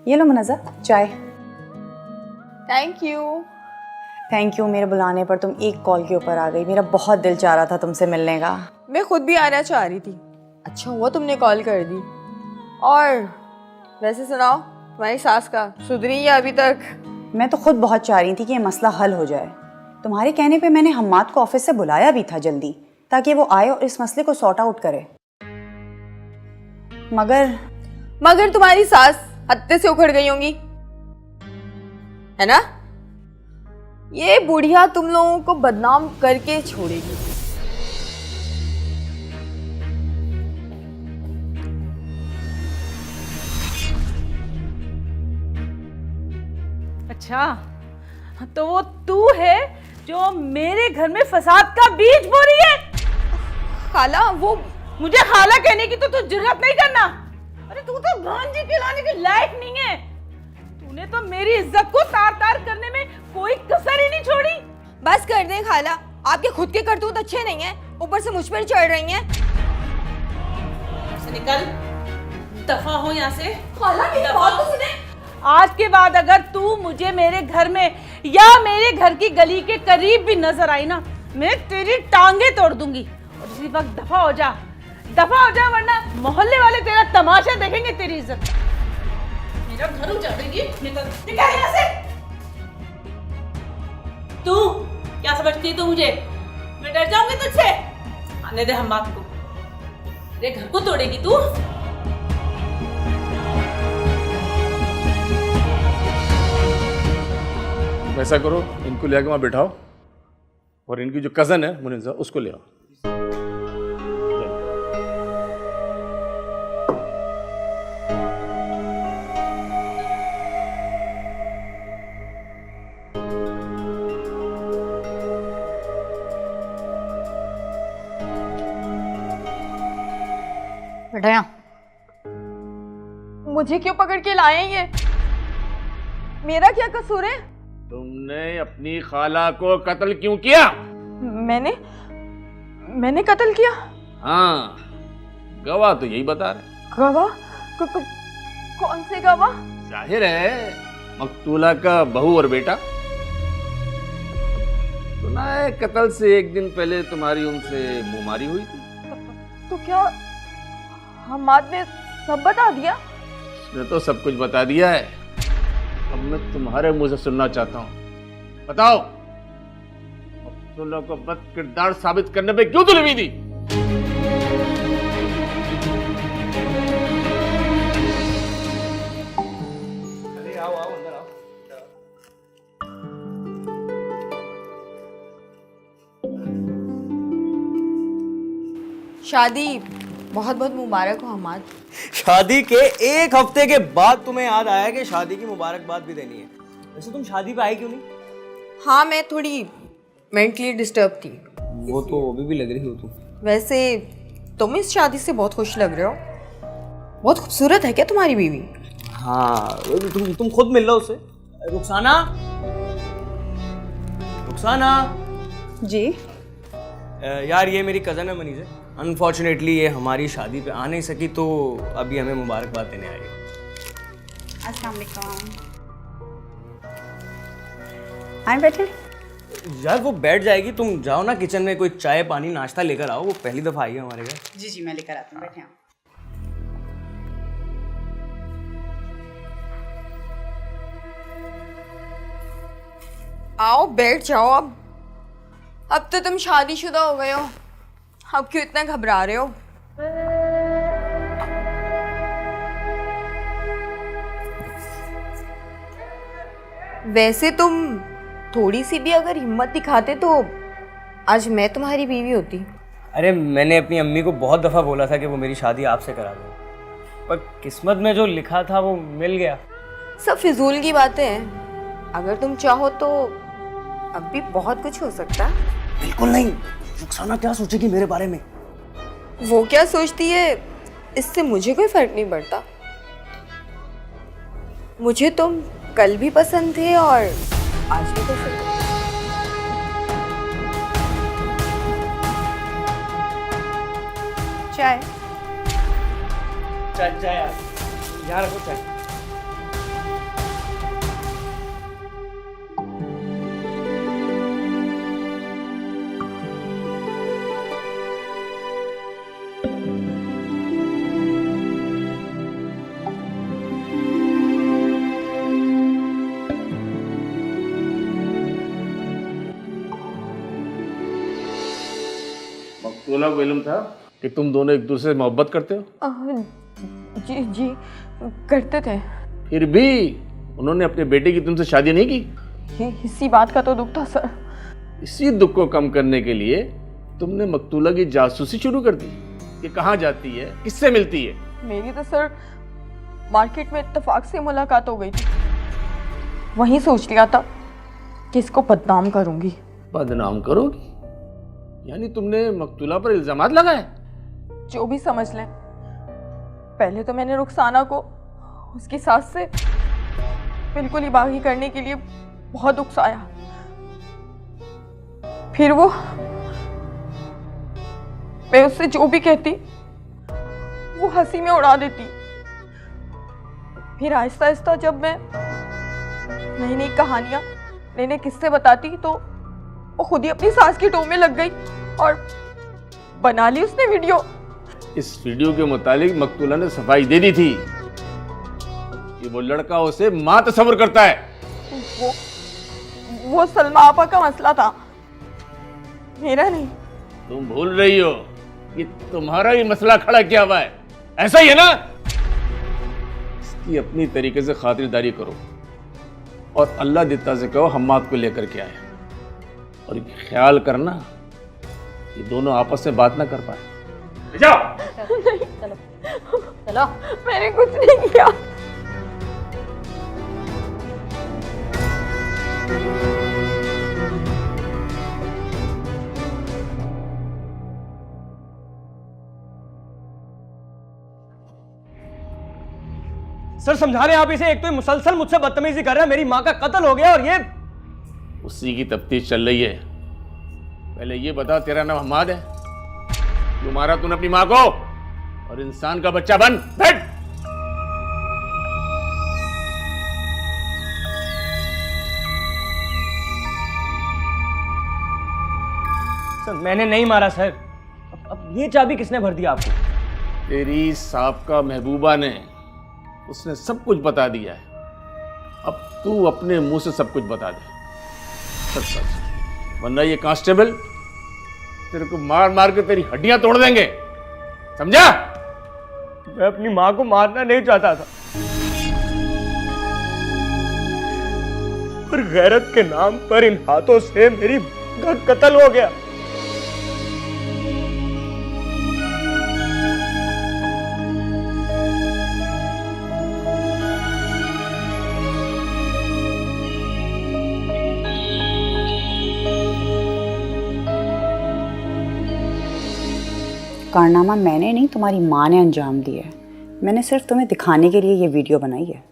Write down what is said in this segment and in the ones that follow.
ये लो मुनज़्ज़ा चाय। Thank you. Thank you, मेरे बुलाने पर तुम एक कॉल के ऊपर आ गई। मेरा बहुत दिल चाह रहा था तुमसे मिलने का। मैं खुद भी आना चाह रही थी, अच्छा हुआ तुमने कॉल कर दी। और वैसे सुनाओ, तुम्हारी सास का सुधरी है अभी तक? मैं तो खुद बहुत चाह रही थी कि ये मसला हल हो जाए। तुम्हारे कहने पे मैंने हम्माद को ऑफिस से बुलाया भी था जल्दी, ताकि वो आए और इस मसले को सॉर्ट आउट करे। मगर तुम्हारी सास हत्ते से उखड़ गई होंगी, है ना? ये बुढ़िया तुम लोगों को बदनाम करके छोड़ेगी। अच्छा, तो वो तू है जो मेरे घर में फसाद का बीज बो रही है? खाला, वो मुझे खाला कहने की तो तू जुर्रत नहीं करना। अरे तू तो भांजी खिलाने के लायक नहीं है। तूने तो मेरी इज्जत को तार तार करने में कोई कसर ही नहीं छोड़ी। बस कर दे खाला, आपके खुद के करतूत अच्छे नहीं हैं, ऊपर से मुझ पर चढ़ रही हैं। निकल, दफा हो यहाँ से। खाला मेरी बात तो सुने। आज के बाद अगर तू मुझे मेरे घर में या मेरे घर की गली के करीब भी नजर आई ना, मैं तेरी टांगे तोड़ दूंगी। और इसी वक्त दफा हो जा, वरना मोहल्ले वाले तेरा तमाशा देखेंगे तेरी इज्जत का। मेरा घर उजाड़ेगी। निकल यहाँ से। तू क्या समझती है तू मुझे? मैं डर जाऊंगी तुझसे? आने दे हम्माद को। मेरे घर को तोड़ेगी तू? वैसा करो, इनको ले आके वहाँ बिठाओ और इनकी जो कज़न है मुनिज़्ज़ा उसको ले आओ। बैठा। मुझे क्यों पकड़ के लाए हैं ये? मेरा क्या कसूर है? तुमने अपनी खाला को कत्ल क्यों किया? मैंने कत्ल किया? हाँ, गवाह तो यही बता रहे। गवाह? कौन से गवाह? जाहिर है मकतूला का बहू और बेटा। सुना है कत्ल से एक दिन पहले तुम्हारी उनसे मुमारी हुई थी। तो क्या हम्माद ने सब बता दिया? उसने तो सब कुछ बता दिया है। अब मैं तुम्हारे मुंह से सुनना चाहता हूँ, बताओ मकतूला को बद किरदार साबित करने पे क्यों तुली हुई थी? अरे आओ अंदर आओ। शादी बहुत बहुत मुबारक हो हम्माद। शादी के एक हफ्ते के बाद तुम्हें याद आया कि शादी की मुबारकबाद भी देनी है। वैसे तुम शादी पे आई क्यों नहीं? हाँ, मैं थोड़ी मेंटली डिस्टर्ब थी। वो तो अभी भी लग रही हो तुम। वैसे तुम इस शादी से बहुत खुश लग रहे हो। बहुत खूबसूरत है क्या तुम्हारी बीवी? हाँ, तुम खुद मिल लो उससे। रुखसाना, रुखसाना जी। यार ये मेरी कज़न है मनीष है। अनफॉर्चुनेटली ये हमारी शादी पे आ नहीं सकी, तो अभी हमें मुबारकबाद देने आई है। अस्सलाम वालेकुम। आए बैठे। यार वो बैठ जाएगी, तुम जाओ ना किचन में, कोई चाय पानी नाश्ता लेकर आओ। वो पहली दफ़ा आई है हमारे घर। जी मैं लेकर आती हूँ, बैठे आप। आओ बैठ जाओ। अब तो तुम शादीशुदा हो गए हो, अब क्यों इतना घबरा रहे हो? वैसे तुम थोड़ी सी भी अगर हिम्मत दिखाते तो आज मैं तुम्हारी बीवी होती। अरे मैंने अपनी अम्मी को बहुत दफ़ा बोला था कि वो मेरी शादी आपसे करा दो, पर किस्मत में जो लिखा था वो मिल गया। सब फिजूल की बातें हैं। अगर तुम चाहो तो अब भी बहुत कुछ हो सकता है। बिल्कुल नहीं। रुखसाना क्या सोचेगी मेरे बारे में? वो क्या सोचती है इससे मुझे कोई फर्क नहीं पड़ता। मुझे तुम कल भी पसंद थे और आज भी पसंद हो। चाय। चाय यार, यहाँ रखो चाय। मकतूला को इल्म था कि तुम दोनों एक दूसरे से मोहब्बत करते हो? जी जी करते थे। फिर भी उन्होंने अपने बेटे की तुमसे शादी नहीं की? ये इसी बात का तो दुख था सर। इसी दुख को कम करने के लिए तुमने मकतूला की जासूसी शुरू कर दी कि कहाँ जाती है, किससे मिलती है। मेरी तो सर मार्केट में इत्तेफाक से मुलाकात हो गई थी, वहीं सोच लिया था कि इसको बदनाम करूंगी। बदनाम करोगी? यानी तुमने मकतूला पर इल्जामात लगाए? जो भी समझ लें। पहले तो मैंने रुखसाना को उसकी सास से बिल्कुल ही बागी करने के लिए बहुत उकसाया। फिर वो मैं उससे जो भी कहती वो हंसी में उड़ा देती। फिर आहिस्ता आहिस्ता जब मैं नई नई कहानियां नए नए किस्से बताती तो वो खुद ही अपनी सास की टोह में लग गई और बना ली उसने वीडियो। इस वीडियो के मुतालिक मकतूला ने सफाई दे दी थी कि वो लड़का उसे मां तस्वर करता है। वो सलमा आपा का मसला था, मेरा नहीं। तुम भूल रही हो कि तुम्हारा ही मसला खड़ा किया हुआ है, ऐसा ही है ना? इसकी अपनी तरीके से खातिरदारी करो और अल्लाह दित्ता से कहो हम्माद को लेकर के आए, और ख्याल करना ये दोनों आपस में बात ना कर पाए। जाओ। चलो चलो, मैंने कुछ नहीं किया। सर समझा रहे हैं आप इसे, एक तो ये मुसलसल मुझसे बदतमीजी कर रहा है, मेरी माँ का कत्ल हो गया और ये उसी की तफ्तीश चल रही है। पहले ये बता, तेरा नाम हम्माद है? क्यों मारा तूने अपनी माँ को? और इंसान का बच्चा बन बैठ। सर मैंने नहीं मारा सर। अब ये चाबी किसने भर दिया आपको? तेरी साबका महबूबा ने, उसने सब कुछ बता दिया है। अब तू अपने मुंह से सब कुछ बता दे, सच सच, वरना ये कांस्टेबल तेरे को मार मार के तेरी हड्डियां तोड़ देंगे, समझा? मैं अपनी माँ को मारना नहीं चाहता था, पर गैरत के नाम पर इन हाथों से मेरी माँ का कत्ल हो गया। कारनामा मैंने नहीं, तुम्हारी माँ ने अंजाम दिया है। मैंने सिर्फ तुम्हें दिखाने के लिए ये वीडियो बनाई है।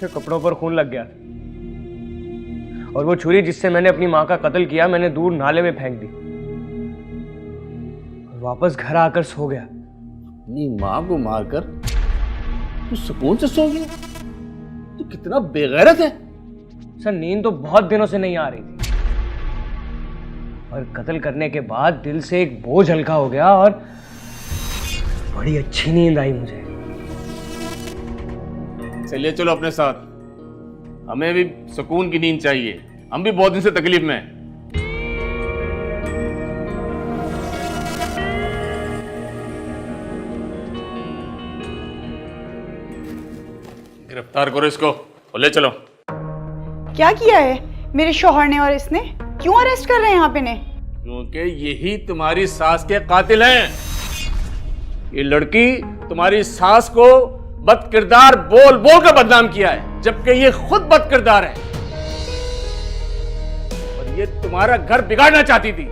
कपड़ों पर खून लग गया और वो छुरी जिससे मैंने अपनी माँ का कत्ल किया मैंने दूर नाले में फेंक दी और वापस घर आकर सो गया। अपनी माँ को मारकर तू सुकून से सो गया? तू कितना बेगैरत है। सर नींद तो बहुत दिनों से नहीं आ रही थी और कत्ल करने के बाद दिल से एक बोझ हल्का हो गया और बड़ी अच्छी नींद आई मुझे। चलिए चलो अपने साथ, हमें भी सुकून की नींद चाहिए, हम भी बहुत दिन से तकलीफ में हैं। गिरफ्तार करो इसको और ले चलो। क्या किया है मेरे शौहर ने और इसने? क्यों अरेस्ट कर रहे हैं आप इन्हें? क्योंकि यही तुम्हारी सास के कातिल हैं। ये लड़की तुम्हारी सास को बदकिरदार बोल बोल कर बदनाम किया है, जबकि ये खुद बदकिरदार है और ये तुम्हारा घर बिगाड़ना चाहती थी,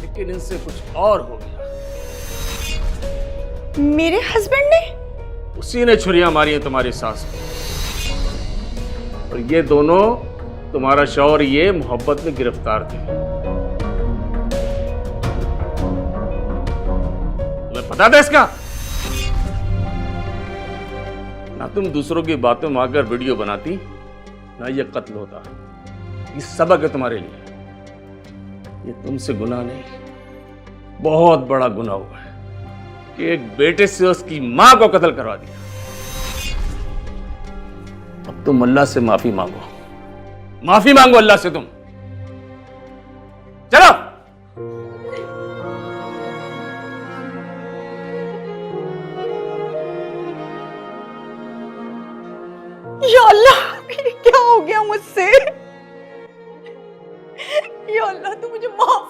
लेकिन इनसे कुछ और हो गया। मेरे हस्बैंड ने? उसी ने छुरियां मारी हैं तुम्हारी सास को और ये दोनों, तुम्हारा शौहर ये मोहब्बत में गिरफ्तार थे। तुम्हें पता था इसका? ना तुम दूसरों की बातों में आकर वीडियो बनाती, ना ये कत्ल होता। ये सबक है तुम्हारे लिए। ये तुमसे गुनाह नहीं, बहुत बड़ा गुनाह हुआ है कि एक बेटे से उसकी मां को कत्ल करवा दिया। अब तुम अल्लाह से माफी मांगो, माफी मांगो अल्लाह से तुम। चलो। या अल्लाह, ये क्या हो गया मुझसे? या अल्लाह तू मुझे माफ